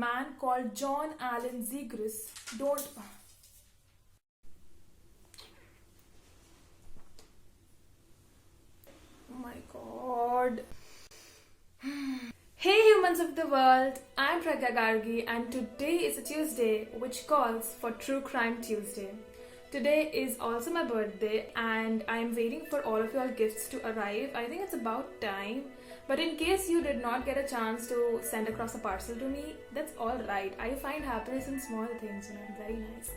Man called John Allen Zegras don't... Oh my god. Hey humans of the world, I'm Pragya Gargi and today is a Tuesday which calls for True Crime Tuesday. Today is also my birthday and I'm waiting for all of your gifts to arrive. I think it's about time. But in case you did not get a chance to send across a parcel to me, that's alright. I find happiness in small things, very nice.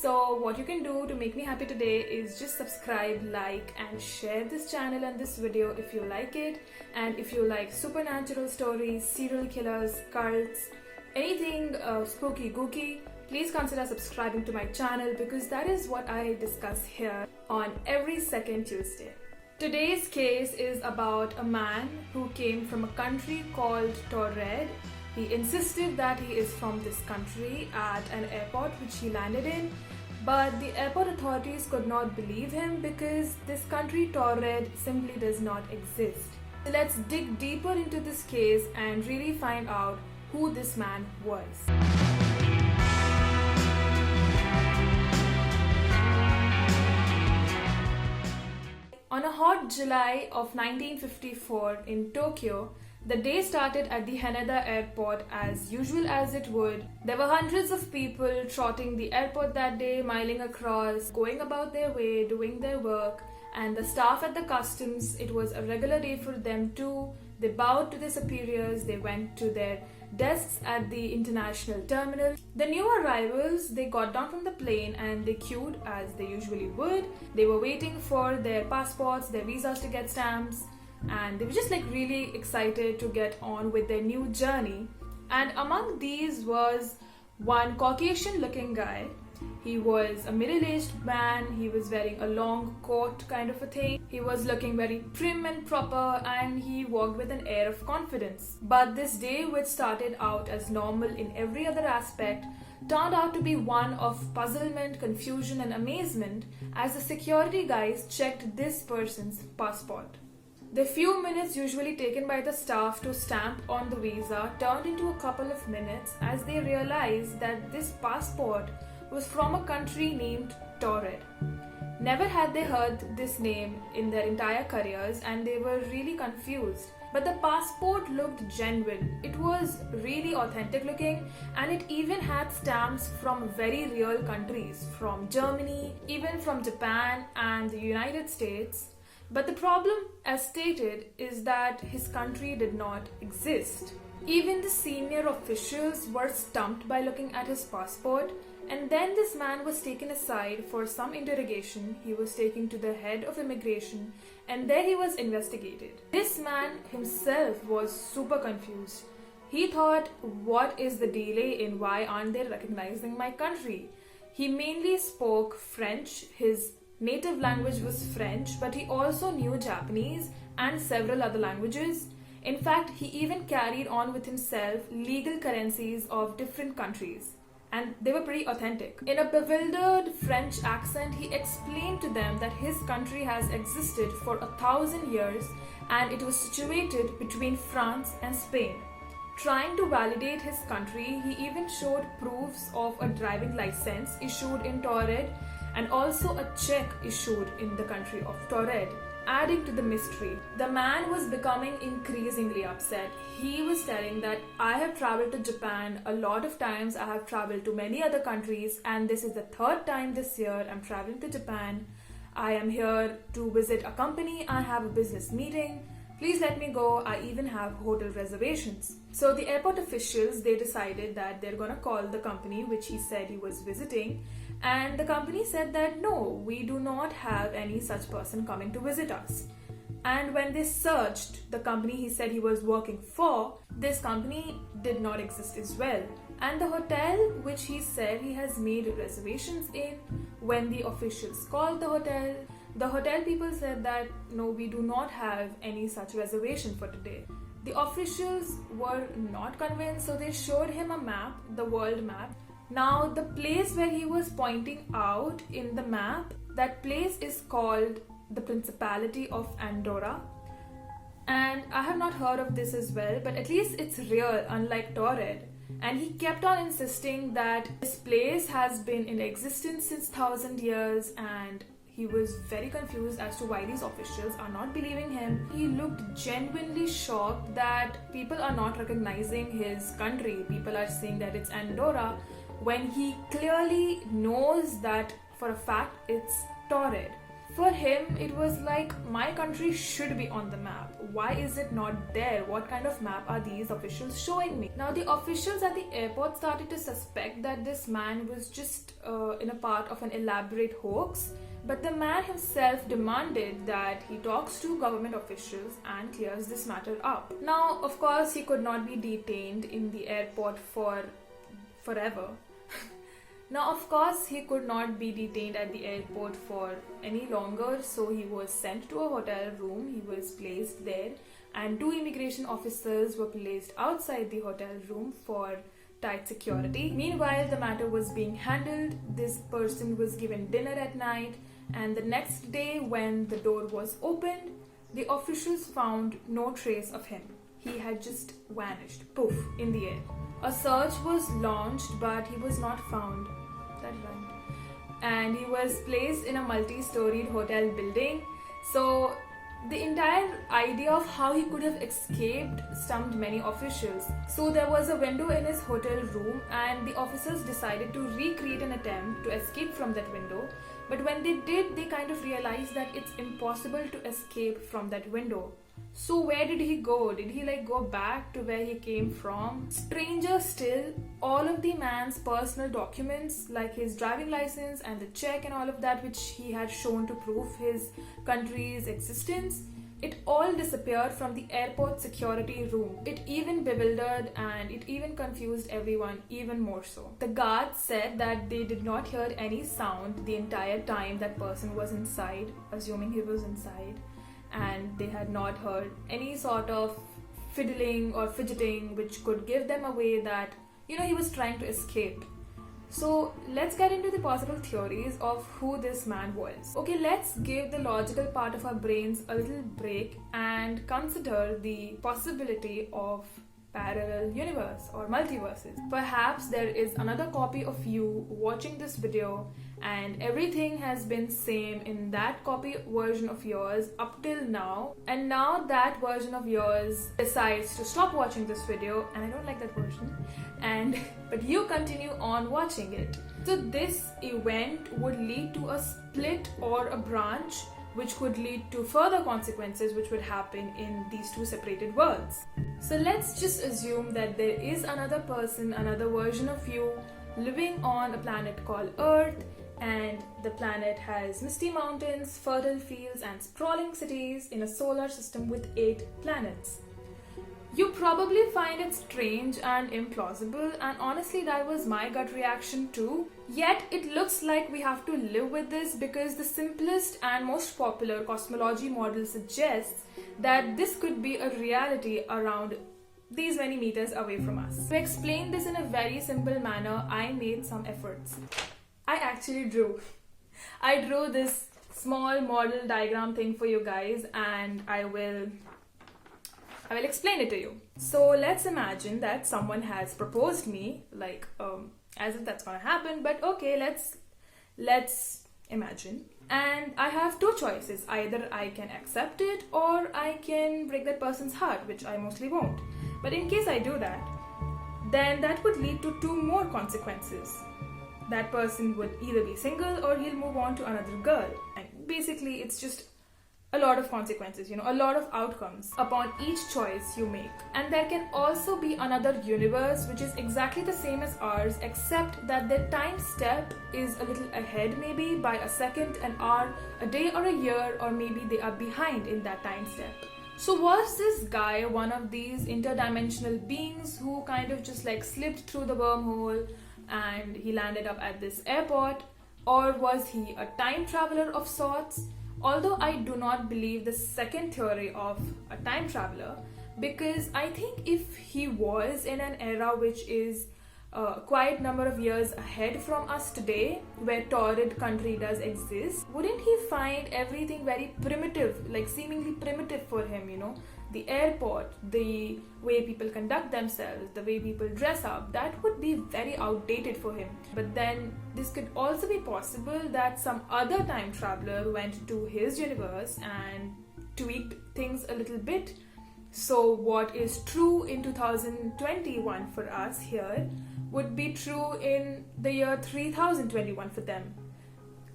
So what you can do to make me happy today is just subscribe, like and share this channel and this video if you like it. And if you like supernatural stories, serial killers, cults, anything spooky gooky, please consider subscribing to my channel because that is what I discuss here on every second Tuesday. Today's case is about a man who came from a country called Taured. He insisted that he is from this country at an airport which he landed in, but the airport authorities could not believe him because this country Taured simply does not exist. So let's dig deeper into this case and really find out who this man was. On a hot July of 1954 in Tokyo, the day started at the Haneda airport as usual as it would. There were hundreds of people trotting the airport that day, miling across, going about their way, doing their work, and the staff at the customs, it was a regular day for them too. They bowed to their superiors, they went to their desks at the international terminal. The new arrivals, they got down from the plane and they queued as they usually would. They were waiting for their passports, their visas to get stamps, and they were just really excited to get on with their new journey. And among these was one Caucasian looking guy. He was a middle-aged man, he was wearing a long coat kind of a thing. He was looking very prim and proper and he walked with an air of confidence. But this day, which started out as normal in every other aspect, turned out to be one of puzzlement, confusion and amazement as the security guys checked this person's passport. The few minutes usually taken by the staff to stamp on the visa turned into a couple of minutes as they realized that this passport was from a country named Taured. Never had they heard this name in their entire careers and they were really confused. But the passport looked genuine. It was really authentic looking and it even had stamps from very real countries, from Germany, even from Japan and the United States. But the problem, as stated, is that his country did not exist. Even the senior officials were stumped by looking at his passport, and then this man was taken aside for some interrogation. He was taken to the head of immigration, and there he was investigated. This man himself was super confused. He thought, what is the delay in why aren't they recognizing my country? He mainly spoke French. His native language was French, but he also knew Japanese and several other languages. In fact, he even carried on with himself legal currencies of different countries, and they were pretty authentic. In a bewildered French accent, he explained to them that his country has existed for 1,000 years and it was situated between France and Spain. Trying to validate his country, he even showed proofs of a driving license issued in Taured and also a check issued in the country of Taured. Adding to the mystery, the man was becoming increasingly upset. He was telling that I have traveled to Japan a lot of times, I have traveled to many other countries, and this is the third time this year I'm traveling to Japan. I am here to visit a company, I have a business meeting. Please let me go, I even have hotel reservations. So the airport officials, they decided that they're gonna call the company which he said he was visiting, and the company said that no, we do not have any such person coming to visit us. And when they searched the company he said he was working for, this company did not exist as well. And the hotel which he said he has made reservations in, when the officials called the hotel people said that no, we do not have any such reservation for today. The officials were not convinced, so they showed him a map, the world map. Now the place where he was pointing out in the map, that place is called the Principality of Andorra. And I have not heard of this as well, but at least it's real, unlike Taured. And he kept on insisting that this place has been in existence since 1000 years, and he was very confused as to why these officials are not believing him. He looked genuinely shocked that people are not recognizing his country. People are saying that it's Andorra when he clearly knows that for a fact it's Torrid. For him, it was like, my country should be on the map. Why is it not there? What kind of map are these officials showing me? Now, the officials at the airport started to suspect that this man was just in a part of an elaborate hoax. But the man himself demanded that he talks to government officials and clears this matter up. Now, of course, he could not be detained in the airport for forever. Now, of course, he could not be detained at the airport for any longer, so he was sent to a hotel room. He was placed there, and 2 immigration officers were placed outside the hotel room for tight security. Meanwhile, the matter was being handled. This person was given dinner at night, and the next day, when the door was opened, the officials found no trace of him. He had just vanished, poof, in the air. A search was launched, but he was not found. That rhymed. And he was placed in a multi-storied hotel building. So the entire idea of how he could have escaped stumped many officials. So there was a window in his hotel room, and the officers decided to recreate an attempt to escape from that window. But when they did, they kind of realized that it's impossible to escape from that window. So where did he go? Did he go back to where he came from? Stranger still, all of the man's personal documents, like his driving license and the check and all of that, which he had shown to prove his country's existence, it all disappeared from the airport security room. It even bewildered and it even confused everyone even more so. The guards said that they did not hear any sound the entire time that person was inside, assuming he was inside. And they had not heard any sort of fiddling or fidgeting which could give them away that, he was trying to escape. So let's get into the possible theories of who this man was. Okay, let's give the logical part of our brains a little break and consider the possibility of parallel universe or multiverses. Perhaps there is another copy of you watching this video, and everything has been same in that copy version of yours up till now, and now that version of yours decides to stop watching this video, and I don't like that version, but you continue on watching it. So this event would lead to a split or a branch, which could lead to further consequences which would happen in these 2 separated worlds. So let's just assume that there is another person, another version of you living on a planet called Earth, and the planet has misty mountains, fertile fields, and sprawling cities in a solar system with 8 planets. You probably find it strange and implausible, and honestly that was my gut reaction too. Yet it looks like we have to live with this because the simplest and most popular cosmology model suggests that this could be a reality around these many meters away from us. To explain this in a very simple manner, I made some efforts. I actually drew. I drew this small model diagram thing for you guys, and I will explain it to you. So let's imagine that someone has proposed me, as if that's gonna happen, but okay, let's imagine. And I have 2 choices. Either I can accept it or I can break that person's heart, which I mostly won't. But in case I do that, then that would lead to 2 more consequences. That person would either be single or he'll move on to another girl. And basically it's just a lot of consequences, a lot of outcomes upon each choice you make. And there can also be another universe which is exactly the same as ours, except that their time step is a little ahead, maybe by a second, an hour, a day or a year, or maybe they are behind in that time step. So was this guy one of these interdimensional beings who kind of just slipped through the wormhole and he landed up at this airport? Or was he a time traveler of sorts? Although I do not believe the second theory of a time traveler, because I think if he was in an era which is a quite number of years ahead from us today, where Torrid country does exist, wouldn't he find everything very primitive, seemingly primitive for him, the airport, the way people conduct themselves, the way people dress up, that would be very outdated for him. But then this could also be possible that some other time traveler went to his universe and tweaked things a little bit. So what is true in 2021 for us here would be true in the year 3021 for them.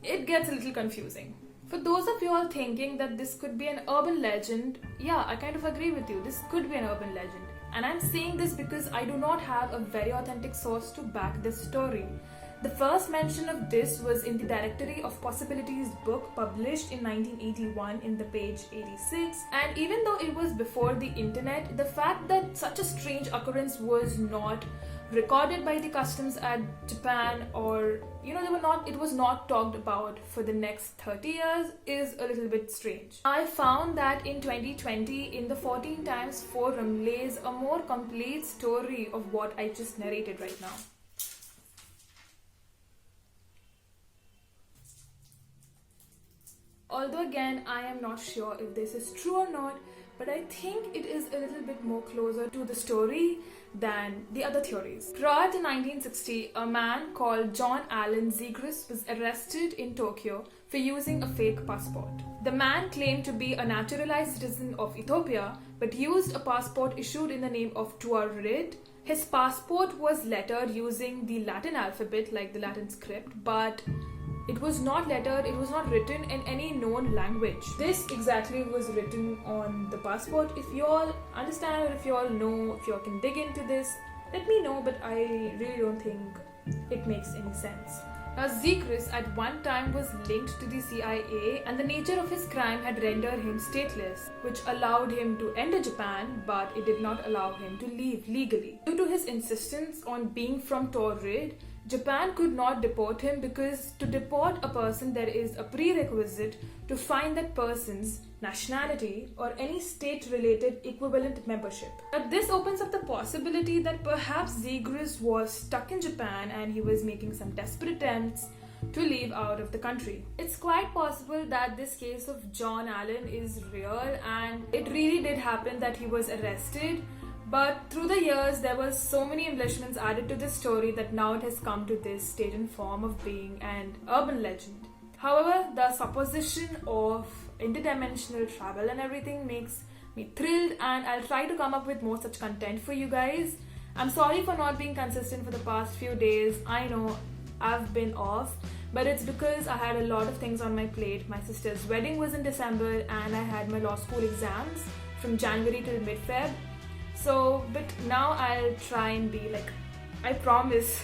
It gets a little confusing. For those of you all thinking that this could be an urban legend, yeah, I kind of agree with you. This could be an urban legend. And I'm saying this because I do not have a very authentic source to back this story. The first mention of this was in the Directory of Possibilities book published in 1981 in the page 86. And even though it was before the internet, the fact that such a strange occurrence was not recorded by the customs at Japan, or it was not talked about for the next 30 years is a little bit strange. I found that in 2020 in the 14 Times forum lays a more complete story of what I just narrated right now. Although again, I am not sure if this is true or not, but I think it is a little bit more closer to the story than the other theories. Prior to 1960, a man called John Allen Zegras was arrested in Tokyo for using a fake passport. The man claimed to be a naturalized citizen of Ethiopia, but used a passport issued in the name of Tuarid. His passport was lettered using the Latin alphabet, like the Latin script, but it was not lettered, it was not written in any known language. This exactly was written on the passport. If you all understand, or if you all know, if you all can dig into this, let me know, but I really don't think it makes any sense. Now, Zegras at one time was linked to the CIA, and the nature of his crime had rendered him stateless, which allowed him to enter Japan, but it did not allow him to leave legally. Due to his insistence on being from Taurid, Japan could not deport him, because to deport a person there is a prerequisite to find that person's nationality or any state-related equivalent membership. But this opens up the possibility that perhaps Zegras was stuck in Japan and he was making some desperate attempts to leave out of the country. It's quite possible that this case of John Allen is real and it really did happen that he was arrested. But through the years, there were so many embellishments added to this story that now it has come to this state and form of being an urban legend. However, the supposition of interdimensional travel and everything makes me thrilled, and I'll try to come up with more such content for you guys. I'm sorry for not being consistent for the past few days. I know I've been off, but it's because I had a lot of things on my plate. My sister's wedding was in December and I had my law school exams from January till mid-Feb. But now I'll try and be I promise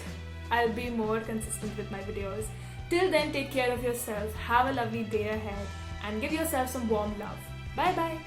I'll be more consistent with my videos. Till then, take care of yourself, have a lovely day ahead, and give yourself some warm love. Bye bye.